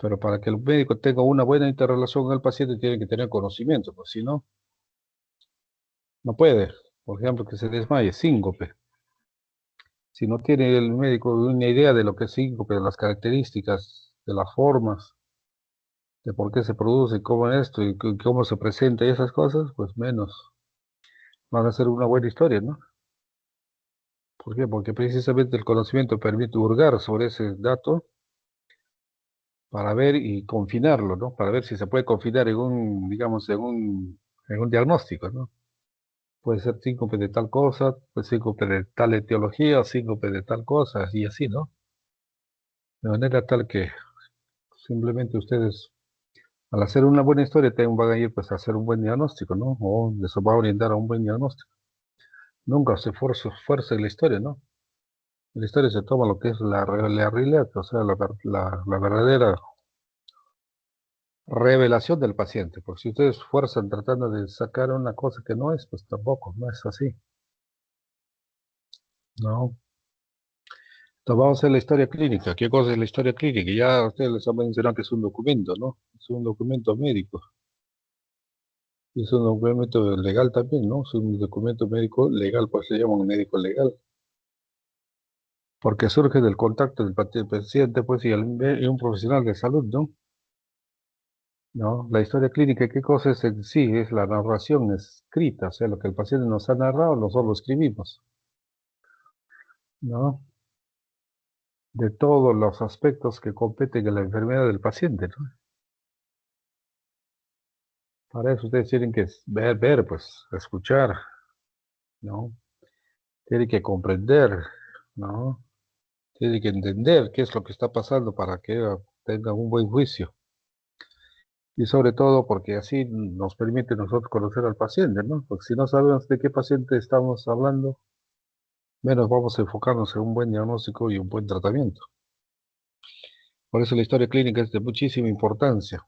Pero para que el médico tenga una buena interrelación con el paciente, tiene que tener conocimiento, pues si no, no puede. Por ejemplo, que se desmaye, síncope. Si no tiene el médico una idea de lo que es síncope, de las características, de las formas, de por qué se produce, cómo es esto y cómo se presenta y esas cosas, pues menos van a ser una buena historia, ¿no? ¿Por qué? Porque precisamente el conocimiento permite hurgar sobre ese dato para ver y confinarlo, ¿no? Para ver si se puede confinar en un, digamos, en un diagnóstico, ¿no? Puede ser síncope de tal cosa, puede ser síncope de tal etiología, síncope de tal cosa, y así, ¿no? De manera tal que simplemente ustedes, al hacer una buena historia, también van a ir pues, a hacer un buen diagnóstico, ¿no? O les va a orientar a un buen diagnóstico. Nunca se fuerza en la historia, ¿no? En la historia se toma lo que es la realidad, o sea, la verdadera revelación del paciente. Porque si ustedes fuerzan tratando de sacar una cosa que no es, pues tampoco, no es así, ¿no? Entonces vamos a hacer la historia clínica. ¿Qué cosa es la historia clínica? Ya ustedes les han mencionado que es un documento, ¿no? Es un documento médico. Y es un documento legal también, ¿no? Es un documento médico legal, pues se llama un médico legal. Porque surge del contacto del paciente, pues, y un profesional de salud, ¿no? ¿No? La historia clínica, ¿qué cosa es en sí? Es la narración escrita, o sea, lo que el paciente nos ha narrado, nosotros lo escribimos, ¿no? De todos los aspectos que competen en la enfermedad del paciente, ¿no? Para eso ustedes tienen que ver, pues, escuchar, ¿no? Tienen que comprender, ¿no? Tienen que entender qué es lo que está pasando para que tengan un buen juicio. Y sobre todo porque así nos permite nosotros conocer al paciente, ¿no? Porque si no sabemos de qué paciente estamos hablando, menos vamos a enfocarnos en un buen diagnóstico y un buen tratamiento. Por eso la historia clínica es de muchísima importancia.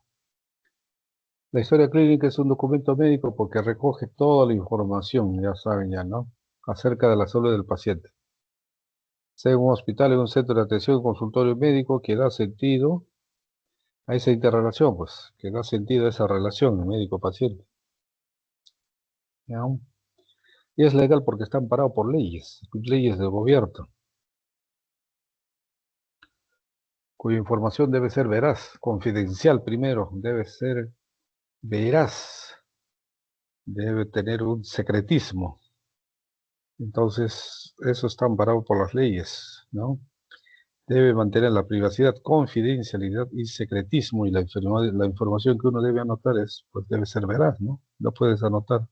La historia clínica es un documento médico porque recoge toda la información, ya saben ya, ¿no? Acerca de la salud del paciente. Sea en un hospital, en un centro de atención, un consultorio médico que da sentido a esa interrelación, pues, que da sentido a esa relación médico-paciente. ¿Ya? Y es legal porque está amparado por leyes del gobierno, cuya información debe ser veraz, confidencial primero, debe ser veraz, debe tener un secretismo. Entonces, eso está amparado por las leyes, ¿no? Debe mantener la privacidad, confidencialidad y secretismo, y la información que uno debe anotar pues debe ser veraz, ¿no? No puedes anotar,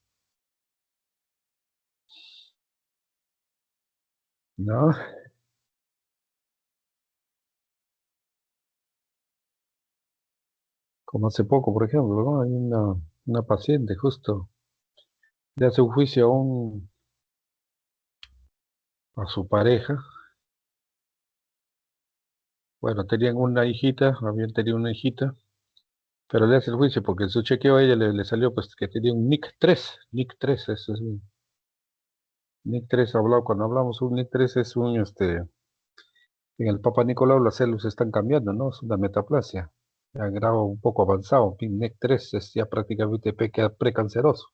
¿no? Como hace poco, por ejemplo, ¿no? Hay una paciente justo le hace un juicio a su pareja. Bueno, tenían una hijita, habían tenido una hijita, pero le hace el juicio porque en su chequeo a ella le salió pues que tenía un NIC3, eso es un NIC3 hablado, cuando hablamos un NIC3 es en el Papa Nicolau las células están cambiando, ¿no? Es una metaplasia, a grado un poco avanzado, NIC3 es ya prácticamente precanceroso.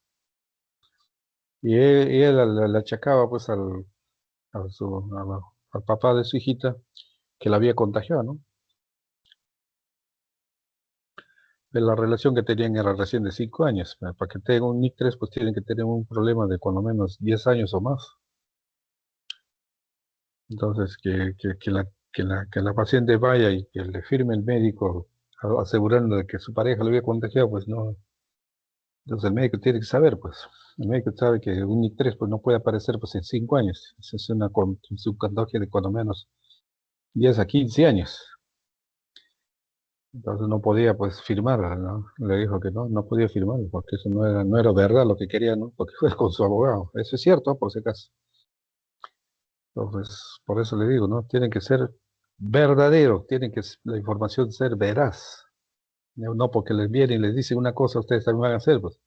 Y él le achacaba pues al papá de su hijita que la había contagiado, ¿no? De la relación que tenían era recién de 5 años. Para que tengan un NIC3, pues tienen que tener un problema de cuando menos 10 años o más. Entonces, que la paciente vaya y que le firme el médico asegurando de que su pareja lo había contagiado, pues no. Entonces el médico tiene que saber, pues. El médico sabe que un NIC3 pues, no puede aparecer pues, en 5 años. Eso es un contagio de cuando menos 10 a 15 años. Entonces no podía pues firmar, ¿no? Le dijo que no podía firmar, porque eso no era verdad lo que quería, ¿no? Porque fue con su abogado. Eso es cierto, por si acaso. Entonces, por eso le digo, ¿no? Tiene que ser verdadero, la información ser veraz. No porque les vienen y les dicen una cosa, ustedes también van a hacer, pues.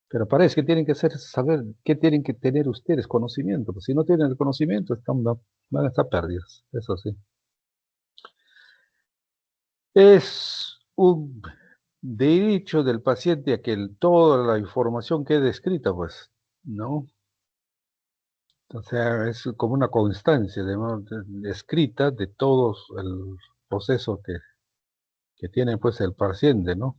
Pero parece que tienen que saber qué tienen que tener ustedes, conocimiento. Pues si no tienen el conocimiento, van a estar perdidos, eso sí. Es un derecho del paciente a que toda la información quede escrita, pues, ¿no? O sea, es como una constancia escrita de todo el proceso que tiene, pues, el paciente, ¿no?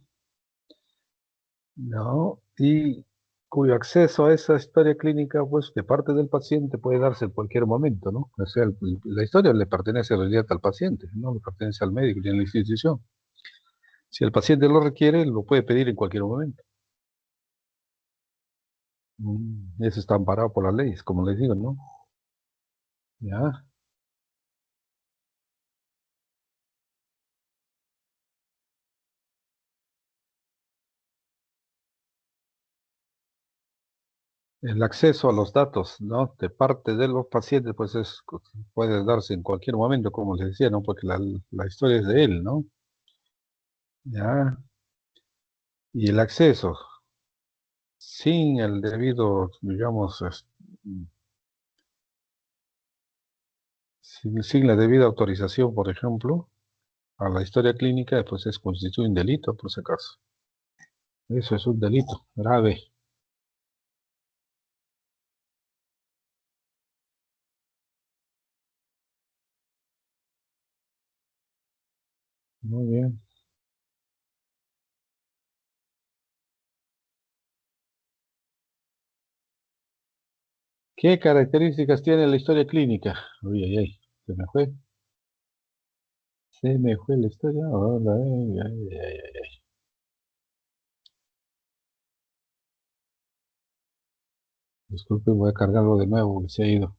¿No? Y cuyo acceso a esa historia clínica, pues, de parte del paciente puede darse en cualquier momento, ¿no? O sea, la historia le pertenece en realidad al paciente, no le pertenece al médico ni a la institución. Si el paciente lo requiere, lo puede pedir en cualquier momento. Eso está amparado por las leyes, como les digo, ¿no? Ya. El acceso a los datos, ¿no? De parte de los pacientes, pues puede darse en cualquier momento, como les decía, ¿no? Porque la historia es de él, ¿no? Ya. Y el acceso, sin el debido, digamos, sin la debida autorización, por ejemplo, a la historia clínica, pues constituye un delito, por si acaso. Eso es un delito grave. Muy bien. ¿Qué características tiene la historia clínica? Uy, ay, ay, se me fue. Se me fue la historia. Hola, ay, ay, ay, ay. Disculpe, voy a cargarlo de nuevo, porque se ha ido.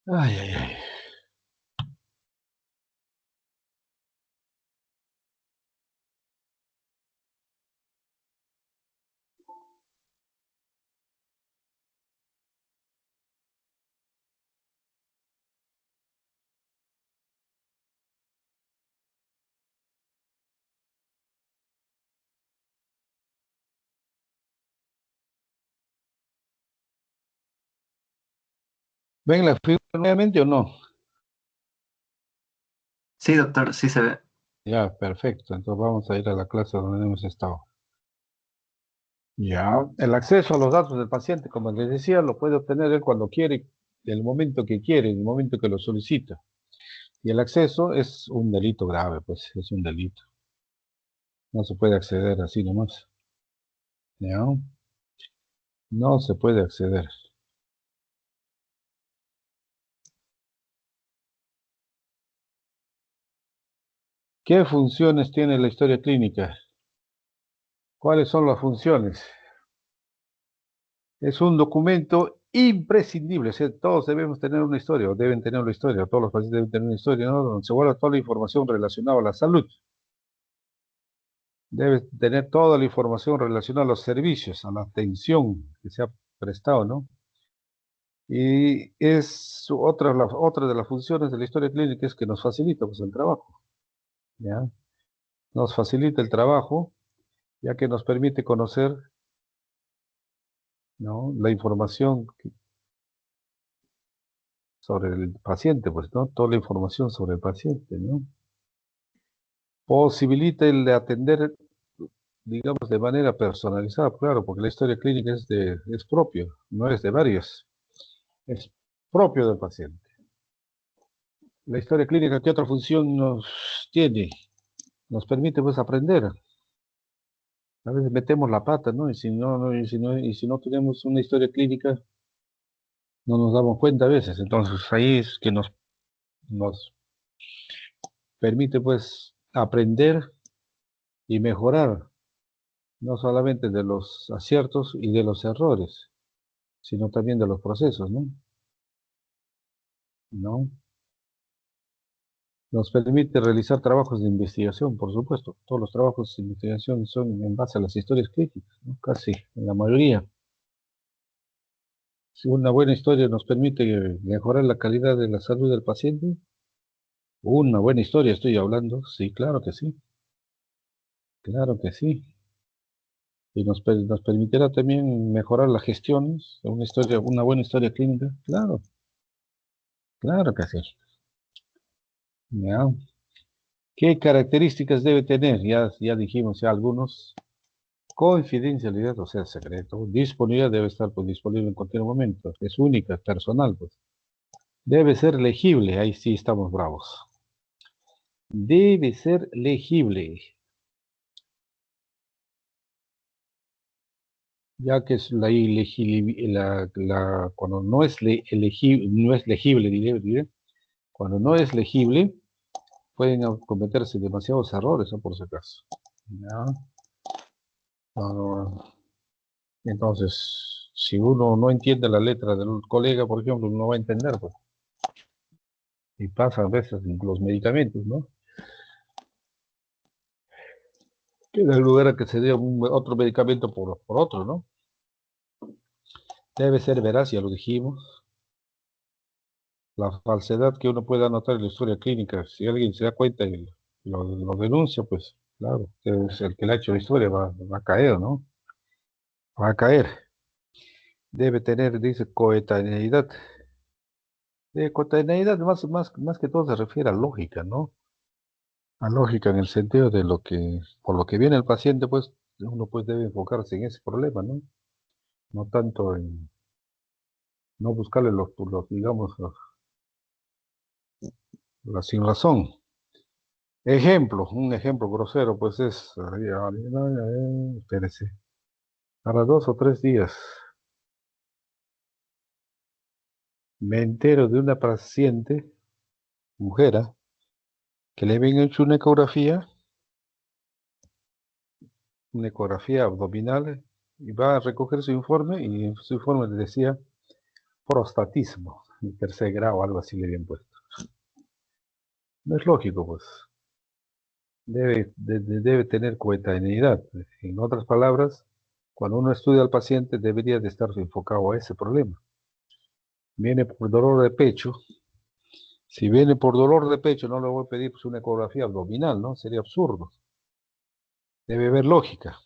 Ay, ay, ay. ¿Ven la figura nuevamente o no? Sí, doctor, sí se ve. Ya, perfecto. Entonces vamos a ir a la clase donde hemos estado. Ya, el acceso a los datos del paciente, como les decía, lo puede obtener él cuando quiere, en el momento que quiere, en el momento que lo solicita. Y el acceso es un delito grave, pues es un delito. No se puede acceder así nomás. ¿Ya? No se puede acceder. ¿Qué funciones tiene la historia clínica? ¿Cuáles son las funciones? Es un documento imprescindible. O sea, todos debemos tener una historia, o deben tener una historia, todos los pacientes deben tener una historia, ¿no? Donde se guarda toda la información relacionada a la salud. Debe tener toda la información relacionada a los servicios, a la atención que se ha prestado, ¿no? Y es otra de las funciones de la historia clínica es que nos facilita, pues, el trabajo, ¿ya? Nos facilita el trabajo, ya que nos permite conocer, ¿no? La información sobre el paciente, pues, ¿no? Toda la información sobre el paciente, ¿no? Posibilita el de atender, digamos, de manera personalizada, claro, porque la historia clínica es propio, no es de varios, es propio del paciente. La historia clínica, ¿qué otra función nos tiene? Nos permite, pues, aprender. A veces metemos la pata, ¿no? Y si no tenemos una historia clínica, no nos damos cuenta a veces. Entonces, ahí es que nos nos permite pues aprender y mejorar, no solamente de los aciertos y de los errores, sino también de los procesos, ¿no? ¿No? Nos permite realizar trabajos de investigación, por supuesto. Todos los trabajos de investigación son en base a las historias clínicas, ¿no? Casi, en la mayoría. Si una buena historia nos permite mejorar la calidad de la salud del paciente, una buena historia estoy hablando, sí, claro que sí. Y nos permitirá también mejorar las gestiones, una historia, una buena historia clínica, claro que sí. Ya. ¿Qué características debe tener? Ya dijimos ya algunos. Confidencialidad, o sea, secreto. Disponibilidad debe estar pues, disponible en cualquier momento. Es única, personal, pues. Debe ser legible, ahí sí estamos bravos. Debe ser legible, ya que es la ilegibilidad, cuando no es, no es legible, diré, cuando no es legible, pueden cometerse demasiados errores, ¿no? Por si acaso. ¿Ya? Ah, entonces, si uno no entiende la letra del colega, por ejemplo, no va a entender, pues. Y pasa a veces en los medicamentos, ¿no? Que da lugar a que se dé otro medicamento por otro, ¿no? Debe ser veraz, ya lo dijimos. La falsedad que uno pueda anotar en la historia clínica, si alguien se da cuenta y lo denuncia, pues claro, es el que le ha hecho la historia va a caer, ¿no? Va a caer. Debe tener, dice, coetaneidad. Coetaneidad más que todo se refiere a lógica, ¿no? A lógica en el sentido de por lo que viene el paciente, pues uno pues debe enfocarse en ese problema, ¿no? No tanto en no buscarle digamos, la sin razón. Ejemplo, un ejemplo grosero, pues es, espérese, cada 2 o 3 días me entero de una paciente, mujer, que le habían hecho una ecografía abdominal, y va a recoger su informe, y en su informe le decía prostatismo, en 3er grado, algo así le habían puesto. No es lógico, pues. Debe tener coetaneidad. En otras palabras, cuando uno estudia al paciente, debería de estar enfocado a ese problema. Viene por dolor de pecho. Si viene por dolor de pecho, no le voy a pedir pues, una ecografía abdominal, ¿no? Sería absurdo. Debe haber lógica.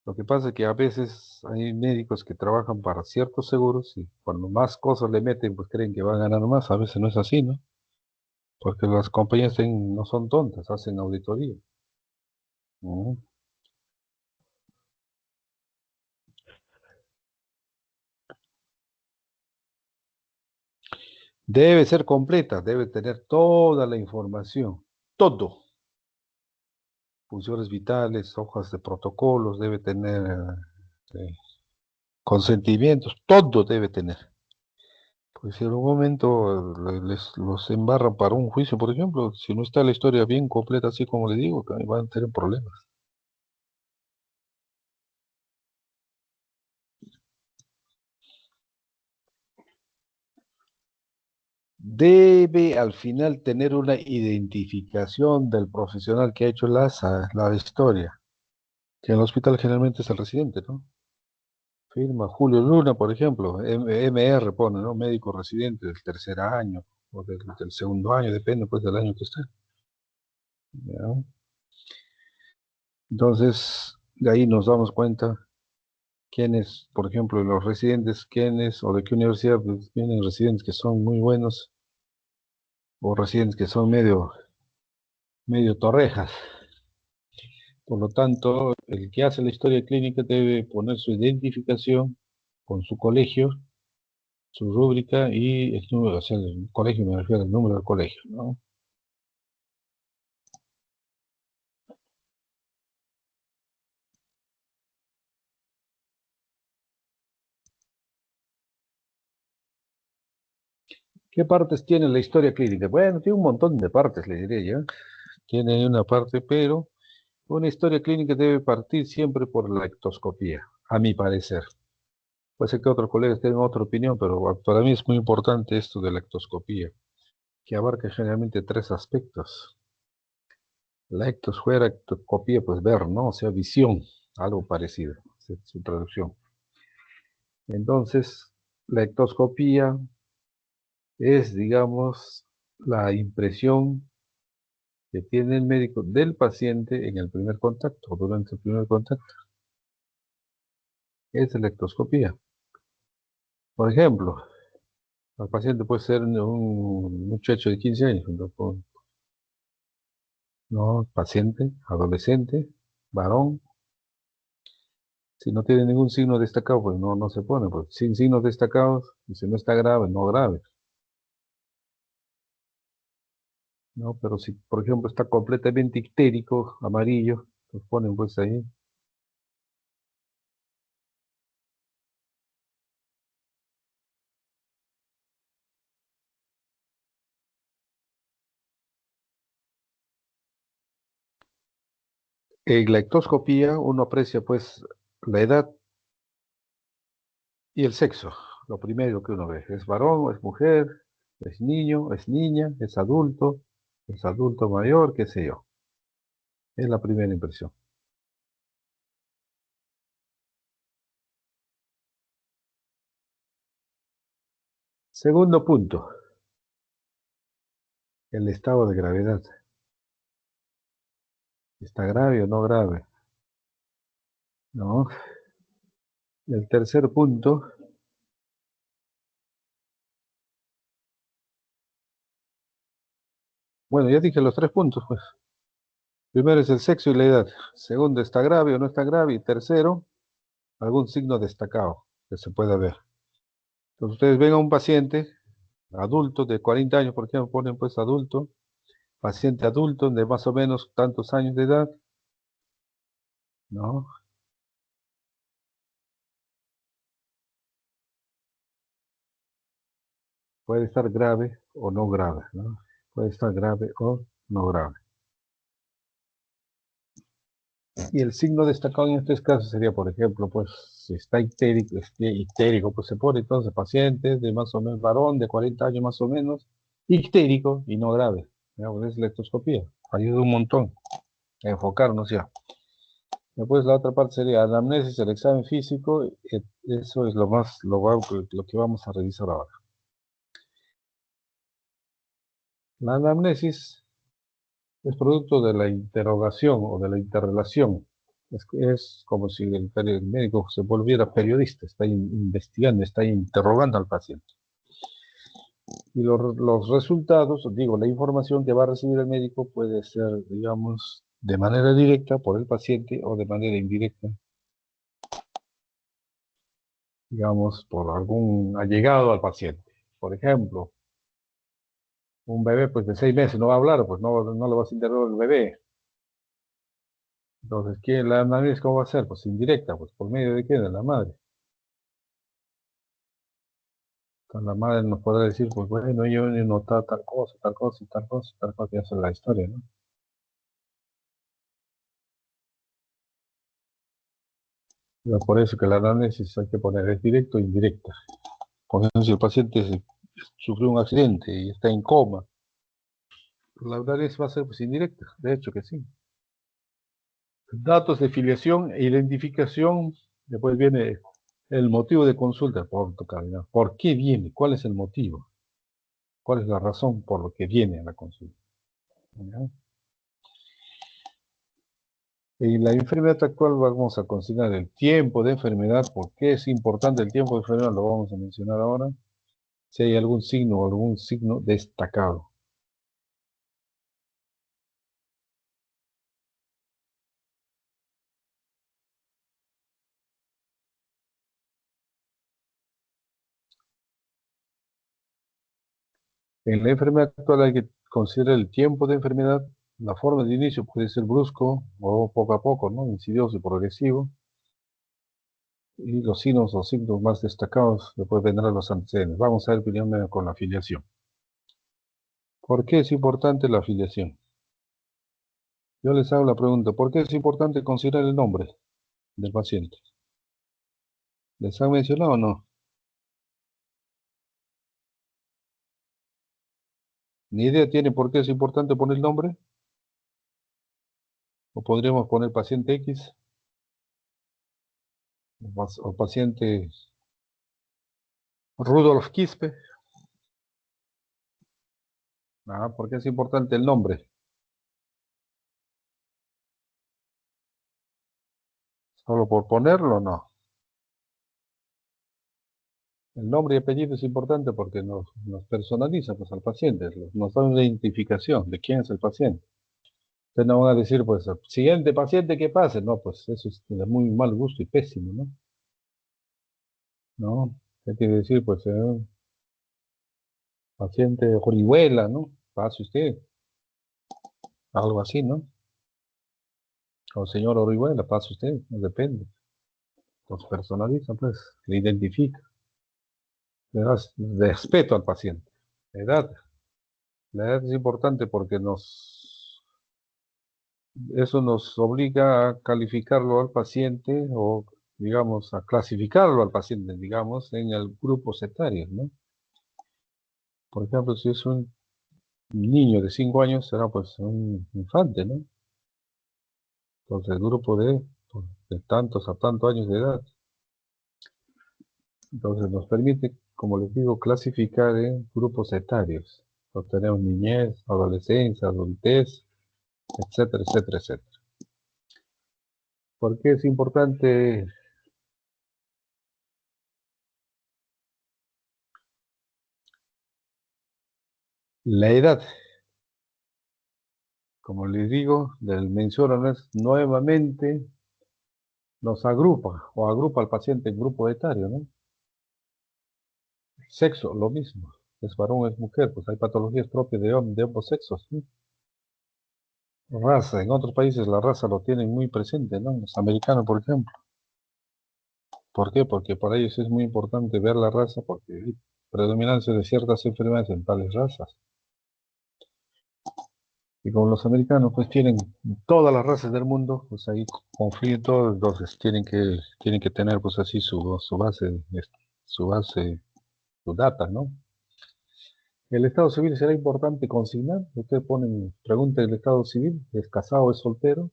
Lo que pasa es que a veces hay médicos que trabajan para ciertos seguros y cuando más cosas le meten, pues creen que van a ganar más. A veces no es así, ¿no? Porque las compañías no son tontas, hacen auditoría. ¿No? Debe ser completa, debe tener toda la información, todo. Funciones vitales, hojas de protocolos, debe tener consentimientos, todo debe tener. Pues si en algún momento los embarran para un juicio, por ejemplo, si no está la historia bien completa, así como le digo, que van a tener problemas. Debe al final tener una identificación del profesional que ha hecho la historia, que en el hospital generalmente es el residente, ¿no? Firma Julio Luna, por ejemplo, MR pone, ¿no? Médico residente del 3er año o del 2.er año, depende pues del año que esté. ¿Ya? Entonces, de ahí nos damos cuenta quiénes, por ejemplo, los residentes, quiénes o de qué universidad pues, vienen residentes que son muy buenos o residentes que son medio torrejas. Por lo tanto, el que hace la historia clínica debe poner su identificación con su colegio, su rúbrica y el número, o sea, el colegio me refiero al número del colegio, ¿no? ¿Qué partes tiene la historia clínica? Bueno, tiene un montón de partes, le diré yo. Tiene una parte, pero una historia clínica debe partir siempre por la ectoscopía, a mi parecer. Puede ser que otros colegas tengan otra opinión, pero para mí es muy importante esto de la ectoscopía, que abarca generalmente tres aspectos. La ectoscopía, pues ver, ¿no? O sea, visión, algo parecido, es su traducción. Entonces, la ectoscopía es, digamos, la impresión que tiene el médico del paciente en el primer contacto, o durante el primer contacto. Es la ectoscopía. Por ejemplo, el paciente puede ser un muchacho de 15 años, ¿no? Paciente, adolescente, varón. Si no tiene ningún signo destacado, pues no se pone. Pues sin signos destacados, y si no está grave, no grave. ¿No? Pero si, por ejemplo, está completamente ictérico, amarillo, pues ponen pues ahí. En la ectoscopía uno aprecia pues la edad y el sexo. Lo primero que uno ve, ¿es varón o es mujer? ¿Es niño? ¿Es niña? ¿Es adulto? ¿Es adulto mayor? ¿Qué sé yo? Es la primera impresión. Segundo punto, el estado de gravedad. ¿Está grave o no grave? ¿No? El tercer punto, bueno, ya dije los tres puntos, pues. Primero es el sexo y la edad. Segundo, ¿está grave o no está grave? Y tercero, algún signo destacado que se pueda ver. Entonces ustedes ven a un paciente adulto de 40 años, por ejemplo, ponen pues adulto, paciente adulto de más o menos tantos años de edad, ¿no? Puede estar grave o no grave, ¿no? Puede estar grave o no grave. Y el signo destacado en estos casos sería, por ejemplo, pues si está ictérico, pues se pone entonces paciente de más o menos varón, de 40 años más o menos, ictérico y no grave. ¿Ya? Pues es la ectoscopía. Ayuda un montón a enfocarnos ya. Después la otra parte sería anamnesis, el examen físico. Eso es lo que vamos a revisar ahora. La anamnesis es producto de la interrogación o de la interrelación. Es como si el médico se volviera periodista, está investigando, está interrogando al paciente. Y los resultados, digo, la información que va a recibir el médico puede ser, digamos, de manera directa por el paciente o de manera indirecta, digamos, por algún allegado al paciente. Por ejemplo, un bebé pues de 6 meses no va a hablar, pues no lo vas a interrogar el bebé. Entonces, la análisis cómo va a ser? Pues indirecta, pues por medio de qué, de la madre. Entonces, la madre nos podrá decir, pues bueno, yo he notado tal cosa, tal cosa, tal cosa, tal cosa, y esa es la historia, ¿no? Pero por eso que la análisis hay que poner es directo e indirecta. Por ejemplo, si el paciente sufrió un accidente y está en coma, la análisis va a ser pues indirecta, de hecho que sí. Datos de filiación e identificación, después viene el motivo de consulta por tu calidad. ¿Por qué viene? ¿Cuál es el motivo? ¿Cuál es la razón por lo que viene a la consulta? ¿Ya? En la enfermedad actual vamos a considerar el tiempo de enfermedad. ¿Por qué es importante el tiempo de enfermedad? Lo vamos a mencionar ahora. Si hay algún signo o algún signo destacado. En la enfermedad actual hay que considerar el tiempo de enfermedad. La forma de inicio puede ser brusco o poco a poco, ¿no? Insidioso y progresivo. Y los signos o signos más destacados, después vendrán los antecedentes. Vamos a ver primero con la afiliación. ¿Por qué es importante la afiliación? Yo les hago la pregunta, ¿por qué es importante considerar el nombre del paciente? ¿Les han mencionado o no? ¿Ni idea tiene por qué es importante poner el nombre? ¿O podríamos poner paciente X o paciente Rudolf Quispe? Ah, ¿por qué es importante el nombre? ¿Solo por ponerlo? No. El nombre y apellido es importante porque nos personaliza pues, al paciente, nos da una identificación de quién es el paciente. Ustedes no van a decir, pues, siguiente paciente que pase. No, pues eso es de muy mal gusto y pésimo, ¿no? ¿No? ¿Qué quiere decir? Pues, paciente Orihuela, ¿no? Pase usted, algo así, ¿no? O señor Orihuela, pase usted, no depende. Los personaliza, pues, le identifica, le da respeto al paciente. La edad, la edad es importante porque eso nos obliga a calificarlo al paciente o, digamos, a clasificarlo al paciente, digamos, en el grupo etario, ¿no? Por ejemplo, si es un niño de 5 años, será pues un infante, ¿no? Entonces, el grupo de tantos a tantos años de edad. Entonces, nos permite, como les digo, clasificar en grupos etarios. Entonces, tenemos niñez, adolescencia, adultez, etcétera, etcétera, etcétera. ¿Por qué es importante la edad? Como les digo, del mencionan nuevamente nos agrupa o agrupa al paciente en grupo etario, ¿no? Sexo, lo mismo. Es varón, es mujer, pues hay patologías propias de ambos sexos, ¿sí? Raza, en otros países la raza lo tienen muy presente, ¿no? Los americanos, por ejemplo. ¿Por qué? Porque para ellos es muy importante ver la raza porque hay predominancia de ciertas enfermedades en tales razas. Y como los americanos pues tienen todas las razas del mundo, pues ahí confluyen todos, entonces tienen que tener pues así su base, su base, su data, ¿no? El estado civil será importante consignar. Ustedes ponen, pregunta el estado civil, ¿es casado o es soltero?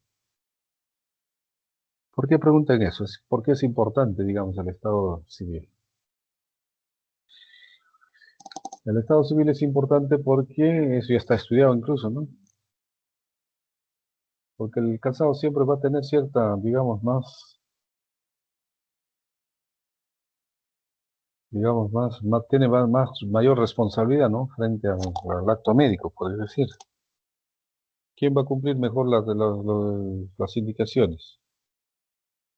¿Por qué preguntan eso? ¿Por qué es importante, digamos, el estado civil? El estado civil es importante porque eso ya está estudiado incluso, ¿no? Porque el casado siempre va a tener cierta, digamos, tiene mayor responsabilidad, ¿no? Frente al acto médico, podría decir. ¿Quién va a cumplir mejor las indicaciones?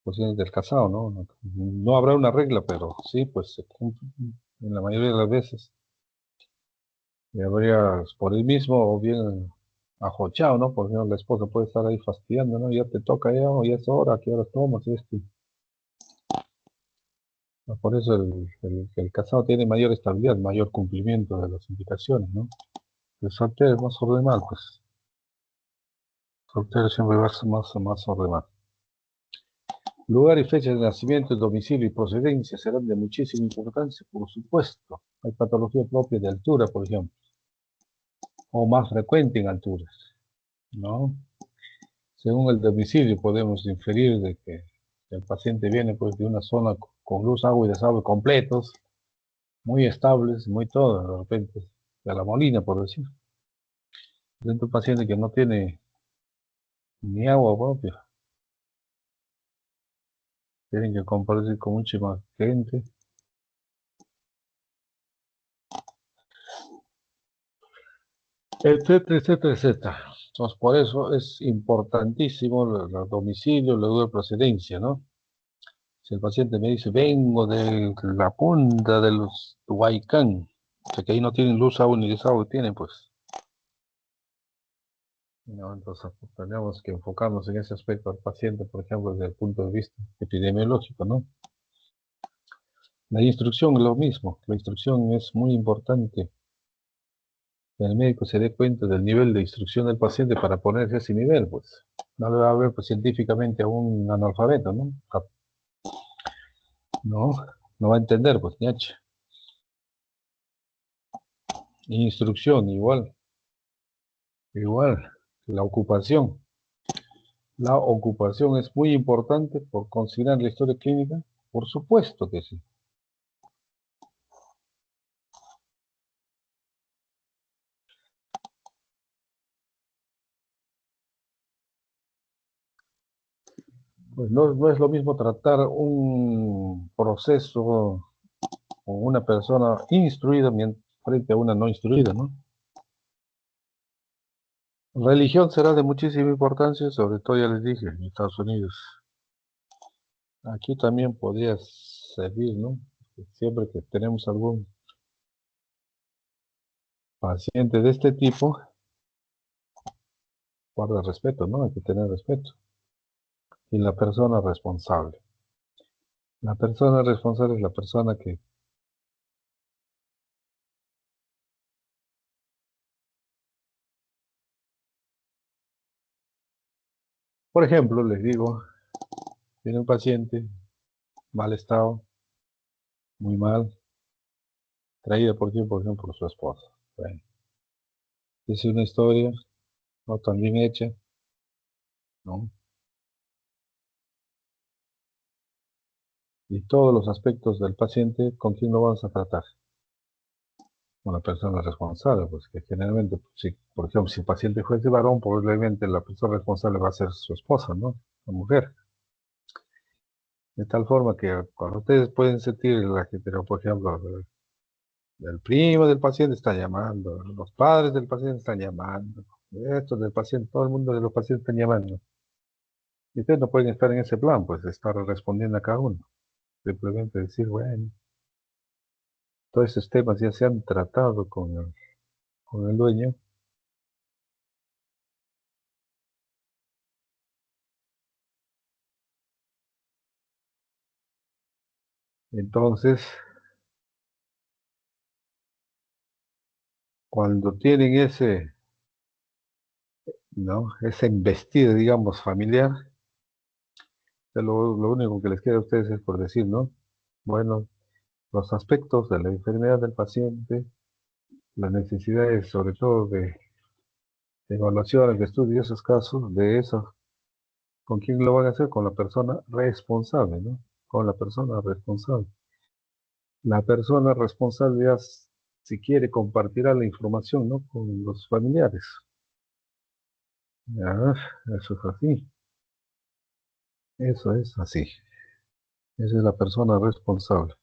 Pues es del casado, ¿no? No habrá una regla, pero sí, pues se cumple en la mayoría de las veces. Y habría por el mismo o bien ajochado, ¿no? Por ejemplo, la esposa puede estar ahí fastidiando, ¿no? Ya te toca ya, o ya es hora, ¿qué hora tomas esto? Por eso el casado tiene mayor estabilidad, mayor cumplimiento de las indicaciones, ¿no? El soltero es más ordenado, pues. El soltero siempre va a ser más ordenado. Lugar y fecha de nacimiento, domicilio y procedencia serán de muchísima importancia, por supuesto. Hay patología propia de altura, por ejemplo, o más frecuente en alturas, ¿no? Según el domicilio podemos inferir de que el paciente viene pues de una zona con luz, agua y desagüe completos, muy estables, muy todo, de repente, de la Molina, por decir. De un paciente que no tiene ni agua propia, tienen que compartir con mucha más gente, etcétera, etcétera, etcétera. Entonces, por eso es importantísimo el domicilio, el lugar de procedencia, ¿no? Si el paciente me dice, vengo de la punta de los Huaycán, o sea que ahí no tienen luz, agua ni desagüe, tienen pues. No, entonces tenemos que enfocarnos en ese aspecto al paciente, por ejemplo, desde el punto de vista epidemiológico, ¿no? La instrucción es lo mismo, la instrucción es muy importante el médico se dé cuenta del nivel de instrucción del paciente para ponerse a ese nivel, pues. No le va a ver pues, científicamente a un analfabeto, ¿no? No, no va a entender, pues, ñache. Instrucción, igual, igual. La ocupación. La ocupación es muy importante por considerar la historia clínica. Por supuesto que sí. Pues no es lo mismo tratar un proceso con una persona instruida frente a una no instruida, ¿no? Religión será de muchísima importancia, sobre todo ya les dije, en Estados Unidos. Aquí también podría servir, ¿no? Siempre que tenemos algún paciente de este tipo, guarda respeto, ¿no? Hay que tener respeto. Y la persona responsable. La persona responsable es la persona que, por ejemplo, les digo, tiene un paciente, mal estado, muy mal, traída por quién, por ejemplo, por su esposa. Bueno, es una historia no tan bien hecha, ¿no? Y todos los aspectos del paciente, ¿con quién lo vamos a tratar? Con la persona responsable, pues que generalmente, pues, si, por ejemplo, si el paciente fuese varón, probablemente la persona responsable va a ser su esposa, ¿no? La mujer. De tal forma que cuando ustedes pueden sentir la gente, por ejemplo, el primo del paciente está llamando, los padres del paciente están llamando, estos del paciente, todo el mundo de los pacientes están llamando. Y ustedes no pueden estar en ese plan, pues estar respondiendo a cada uno. Simplemente decir, bueno, todos esos temas ya se han tratado con el dueño. Entonces, cuando tienen ¿no? Esa embestida, digamos, familiar, lo único que les queda a ustedes es por decir, ¿no? Bueno, los aspectos de la enfermedad del paciente, las necesidades, sobre todo de evaluaciones, de estudios, esos casos, de eso, ¿con quién lo van a hacer? Con la persona responsable, ¿no? Con la persona responsable. La persona responsable, si quiere, compartirá la información, ¿no? Con los familiares. Ya, eso es así. Eso es así. Esa es la persona responsable.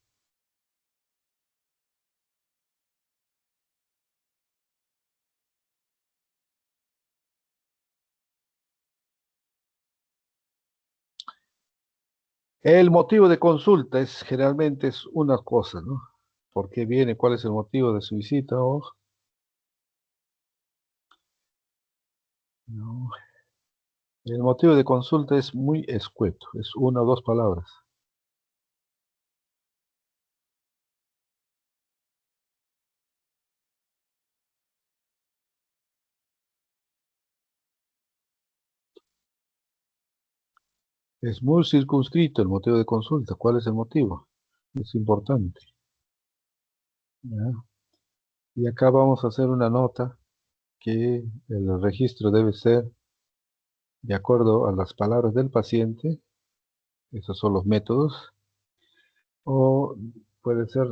El motivo de consulta es generalmente es una cosa, ¿no? ¿Por qué viene? ¿Cuál es el motivo de su visita? No. El motivo de consulta es muy escueto, es una o dos palabras. Es muy circunscrito el motivo de consulta. ¿Cuál es el motivo? Es importante. ¿Ya? Y acá vamos a hacer una nota que el registro debe ser de acuerdo a las palabras del paciente, esos son los métodos, o puede ser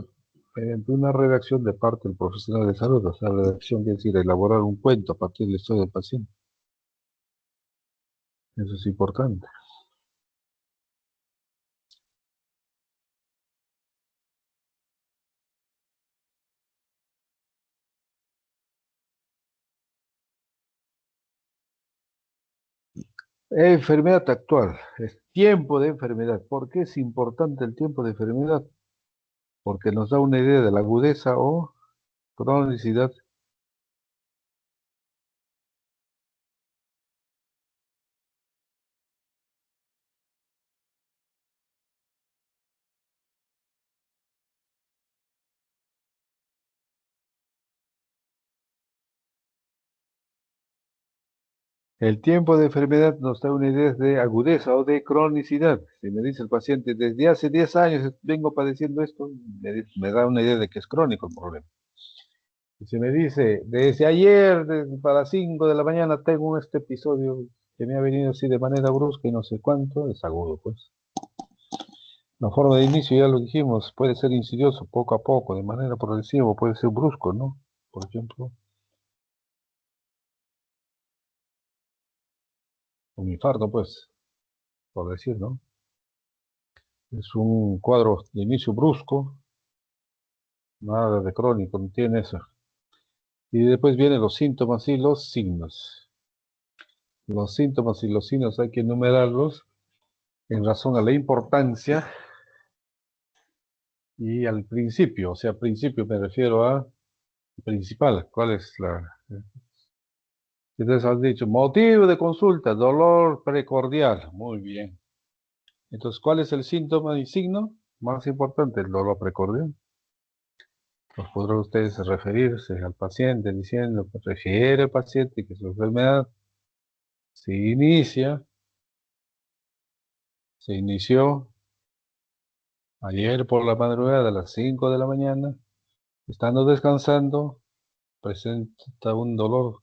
mediante una redacción de parte del profesional de salud. O sea, la redacción quiere decir elaborar un cuento a partir de la historia del paciente. Eso es importante. Enfermedad actual, es tiempo de enfermedad. ¿Por qué es importante el tiempo de enfermedad? Porque nos da una idea de la agudeza o cronicidad El tiempo de enfermedad nos da una idea de agudeza o de cronicidad. Si me dice el paciente, desde hace 10 años vengo padeciendo esto, me da una idea de que es crónico el problema. Y si me dice, desde ayer, para las 5 de la mañana, tengo este episodio que me ha venido así de manera brusca y no sé cuánto, es agudo, pues. La forma de inicio, ya lo dijimos, puede ser insidioso, poco a poco, de manera progresiva, o puede ser brusco, ¿no? Por ejemplo, un infarto, pues, por decir, ¿no? Es un cuadro de inicio brusco, nada de crónico, no tiene eso. Y después vienen los síntomas y los signos. Los síntomas y los signos hay que enumerarlos en razón a la importancia y al principio. O sea, principio me refiero a principal. ¿Cuál es la? Entonces has dicho, motivo de consulta, dolor precordial. Muy bien. Entonces, ¿cuál es el síntoma y signo? Más importante, el dolor precordial. Pues podrán ustedes referirse al paciente diciendo, pues, refiere al paciente que su enfermedad se inició ayer por la madrugada a las 5 de la mañana, estando descansando, presenta un dolor,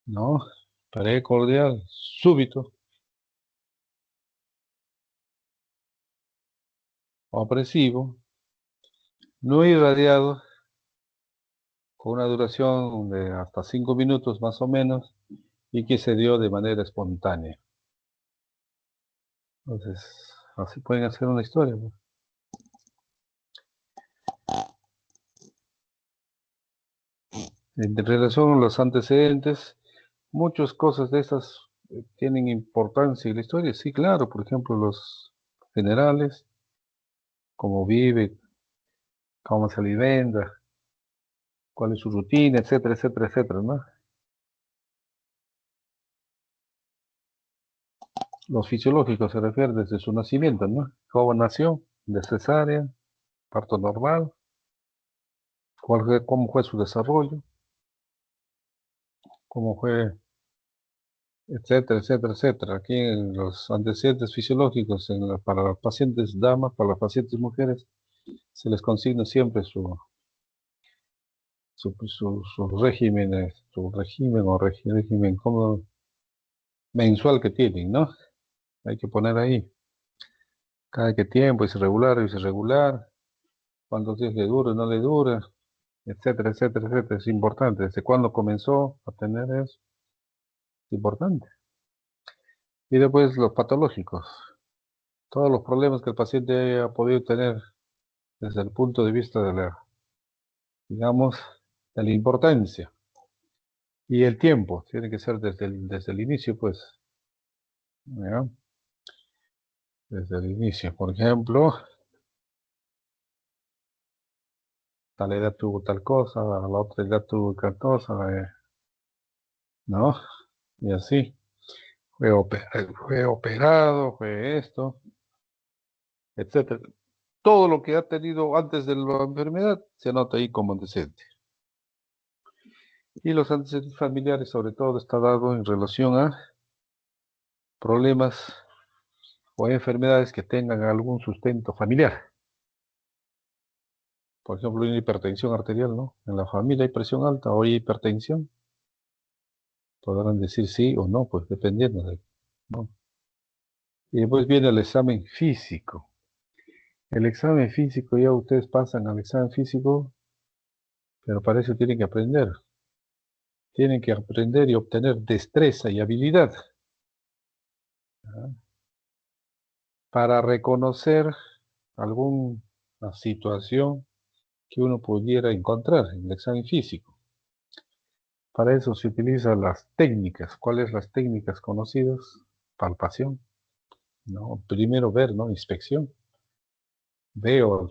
¿no? Precordial, súbito, opresivo, no irradiado, con una duración de hasta 5 minutos más o menos, y que se dio de manera espontánea. Entonces, así pueden hacer una historia, ¿no? En relación a los antecedentes, muchas cosas de estas tienen importancia en la historia. Sí, claro, por ejemplo, los generales, cómo vive, cómo se alimenta, cuál es su rutina, etcétera, etcétera, etcétera, ¿no? Los fisiológicos se refiere desde su nacimiento, ¿no? Cómo nació, de cesárea, parto normal, cómo fue su desarrollo, cómo fue, etcétera, etcétera, etcétera. Aquí en los antecedentes fisiológicos, para las pacientes damas, para las pacientes mujeres, se les consigna siempre su régimen, su régimen o régimen como mensual que tienen, ¿no? Hay que poner ahí. Cada qué tiempo es irregular, cuántos días le dura, no le dura, etcétera, etcétera, etcétera. Es importante. ¿Desde cuándo comenzó a tener eso? Es importante. Y después los patológicos. Todos los problemas que el paciente haya podido tener desde el punto de vista de la, digamos, de la importancia. Y el tiempo, tiene que ser desde el inicio, pues, ¿ya? Desde el inicio. Por ejemplo, tal edad tuvo tal cosa, a la otra edad tuvo tal cosa, ¿no? Y así. Fue operado, fue esto, etcétera. Todo lo que ha tenido antes de la enfermedad se anota ahí como antecedente. Y los antecedentes familiares, sobre todo, está dado en relación a problemas o enfermedades que tengan algún sustento familiar. Por ejemplo, una hipertensión arterial, ¿no? En la familia hay presión alta o hay hipertensión. Podrán decir sí o no, pues dependiendo de, ¿no? Y después viene el examen físico. El examen físico, ya ustedes pasan al examen físico, pero para eso tienen que aprender. Tienen que aprender y obtener destreza y habilidad, ¿ah? Para reconocer alguna situación que uno pudiera encontrar en el examen físico. Para eso se utilizan las técnicas. ¿Cuáles las técnicas conocidas? Palpación, ¿no? Primero ver, ¿no? Inspección. Veo,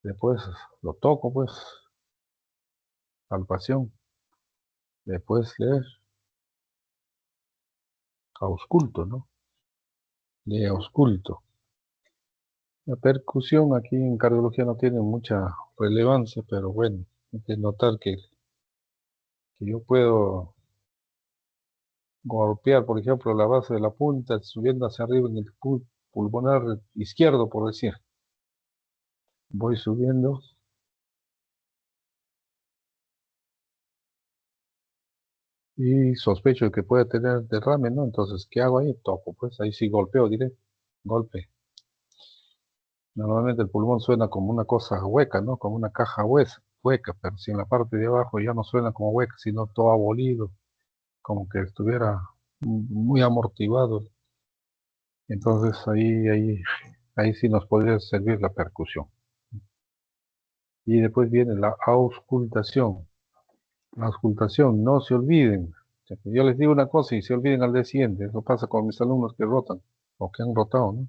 después lo toco, pues, palpación. Después leer, ausculto, ¿no? De ausculto. La percusión aquí en cardiología no tiene mucha relevancia, pero bueno, hay que notar que yo puedo golpear, por ejemplo, la base de la punta, subiendo hacia arriba en el pulmonar izquierdo, por decir. Voy subiendo y sospecho de que puede tener derrame, ¿no? Entonces, ¿qué hago ahí? Toco, pues ahí sí golpeo, diré. Golpe. Normalmente el pulmón suena como una cosa hueca, ¿no? Como una caja hueca, pero si en la parte de abajo ya no suena como hueca, sino todo abolido, como que estuviera muy amortiguado. Entonces ahí sí nos podría servir la percusión. Y después viene la auscultación. La auscultación, no se olviden. O sea, que yo les digo una cosa y se olviden al día siguiente. Eso pasa con mis alumnos que rotan o que han rotado, ¿no?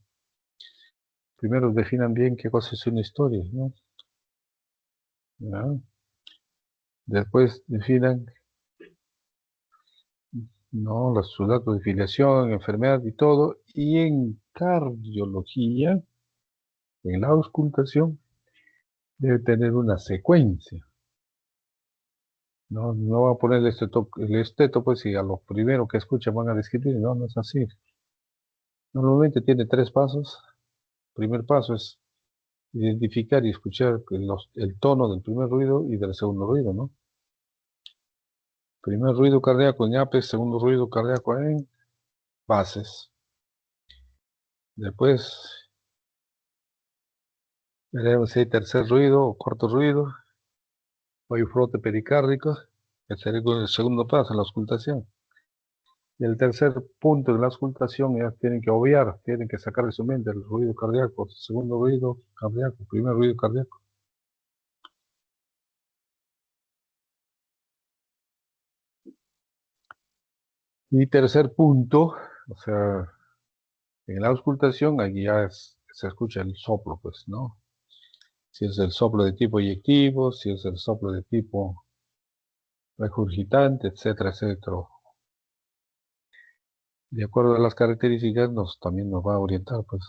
Primero definan bien qué cosa es una historia, ¿no? ¿Ya? Después definan, ¿no? Sus datos de filiación, enfermedad y todo. Y en cardiología, en la auscultación, debe tener una secuencia. No, no va a poner el esteto, pues, y a lo primero que escuchan van a describir. No, no es así. Normalmente tiene tres pasos. Primer paso es identificar y escuchar el tono del primer ruido y del segundo ruido, ¿no? Primer ruido cardíaco en apes, segundo ruido cardíaco en bases. Después veremos si hay tercer ruido o cuarto ruido, o hay frote pericárdico, que sería el segundo paso en la auscultación. Y el tercer punto de la auscultación ya tienen que obviar, tienen que sacar de su mente el ruido cardíaco, segundo ruido cardíaco, primer ruido cardíaco. Y tercer punto, o sea, en la auscultación aquí ya se escucha el soplo, pues, ¿no? Si es el soplo de tipo eyectivo, si es el soplo de tipo regurgitante, etcétera, etcétera. De acuerdo a las características, también nos va a orientar, pues,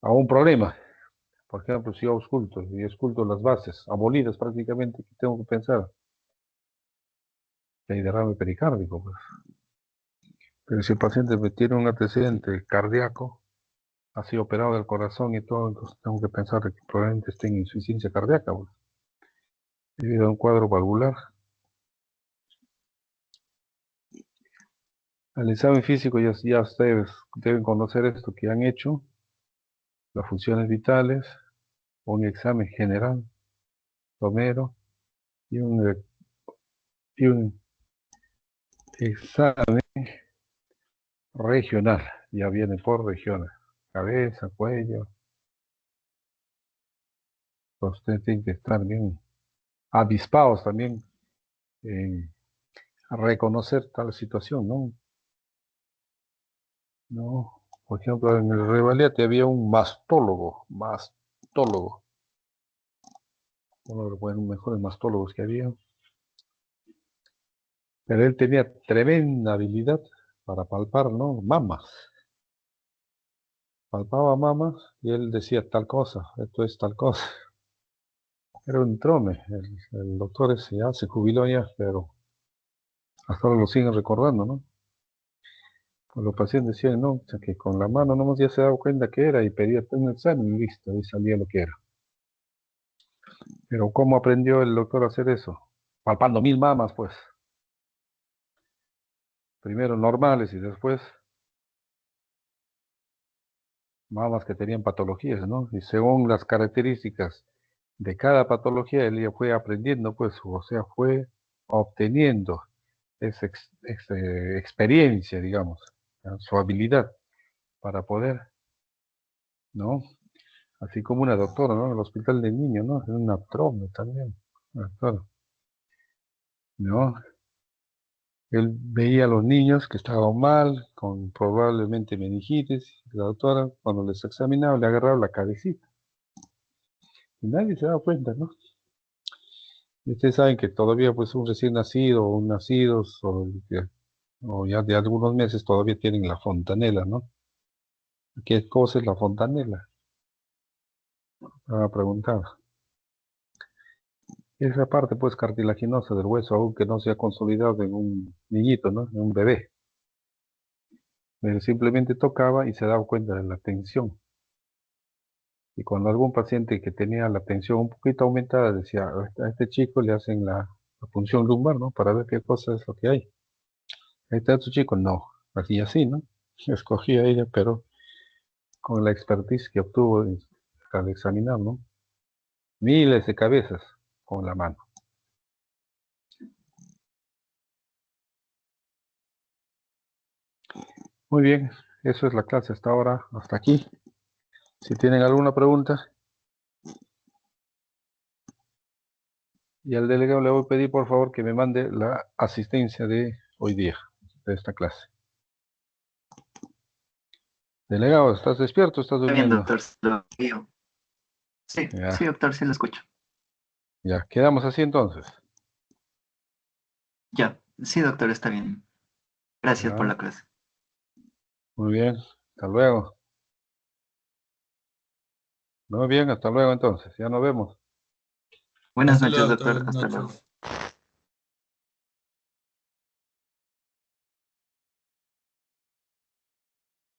a un problema. Por ejemplo, si yo ausculto y ausculto las bases abolidas prácticamente, ¿qué tengo que pensar? Que hay derrame pericárdico, pues. Pero si el paciente tiene un antecedente cardíaco, ha sido operado del corazón y todo, entonces tengo que pensar que probablemente esté en insuficiencia cardíaca, pues, debido a un cuadro valvular. Al examen físico ya ustedes deben conocer esto que han hecho, las funciones vitales, un examen general, somero, y un examen regional, ya viene por regiones, cabeza, cuello, pues ustedes tienen que estar bien avispados también en reconocer tal situación, ¿no? No, por ejemplo, en el Revaliate había un mastólogo, uno de los mejores mastólogos que había, pero él tenía tremenda habilidad para palpar, ¿no? Mamas. Palpaba mamas y él decía tal cosa, esto es tal cosa. Era un trome. El doctor ese ya se jubiló ya, pero hasta ahora lo siguen recordando, ¿no? Pues los pacientes decían, no, o sea, que con la mano nomás ya se daba cuenta que era y pedía un examen y listo, ahí salía lo que era. Pero ¿cómo aprendió el doctor a hacer eso? Palpando 1000 mamas, pues. Primero normales y después mamas que tenían patologías, ¿no? Y según las características de cada patología, él ya fue aprendiendo, pues, o sea, fue obteniendo esa experiencia, digamos, ¿no? Su habilidad para poder, ¿no? Así como una doctora, ¿no? En el hospital de niños, ¿no? Es una trome también, una doctora, ¿no? Él veía a los niños que estaban mal, con probablemente meningitis, y la doctora, cuando les examinaba, le agarraba la cabecita. Y nadie se daba cuenta, ¿no? Y ustedes saben que todavía, pues, un recién nacido o un nacido, o ya de algunos meses, todavía tienen la fontanela, ¿no? ¿Qué cosa es la fontanela? Van a preguntar. Esa parte, pues, cartilaginosa del hueso, aún que no se ha consolidado en un niñito, ¿no? En un bebé. Pero simplemente tocaba y se daba cuenta de la tensión. Y cuando algún paciente que tenía la tensión un poquito aumentada decía, a este chico le hacen la punción lumbar, ¿no? Para ver qué cosa es lo que hay. A este otro chico, no. Así, así, ¿no? Escogía ella, pero con la expertise que obtuvo al examinar, ¿no? Miles de cabezas con la mano. Muy bien, eso es la clase hasta ahora, hasta aquí. Si tienen alguna pregunta, y al delegado le voy a pedir por favor que me mande la asistencia de hoy día, de esta clase. Delegado, ¿estás despierto o estás Está bien, durmiendo? doctor, sí lo veo. Sí, sí, Ya, doctor, sí lo escucho. ya, quedamos así entonces. Ya, sí, doctor, está bien. Gracias por Ya, la clase. muy bien, hasta luego. Muy bien, hasta luego entonces, ya nos vemos. Buenas Hasta noches, luego, doctor. doctor. Buenas Hasta luego. noches.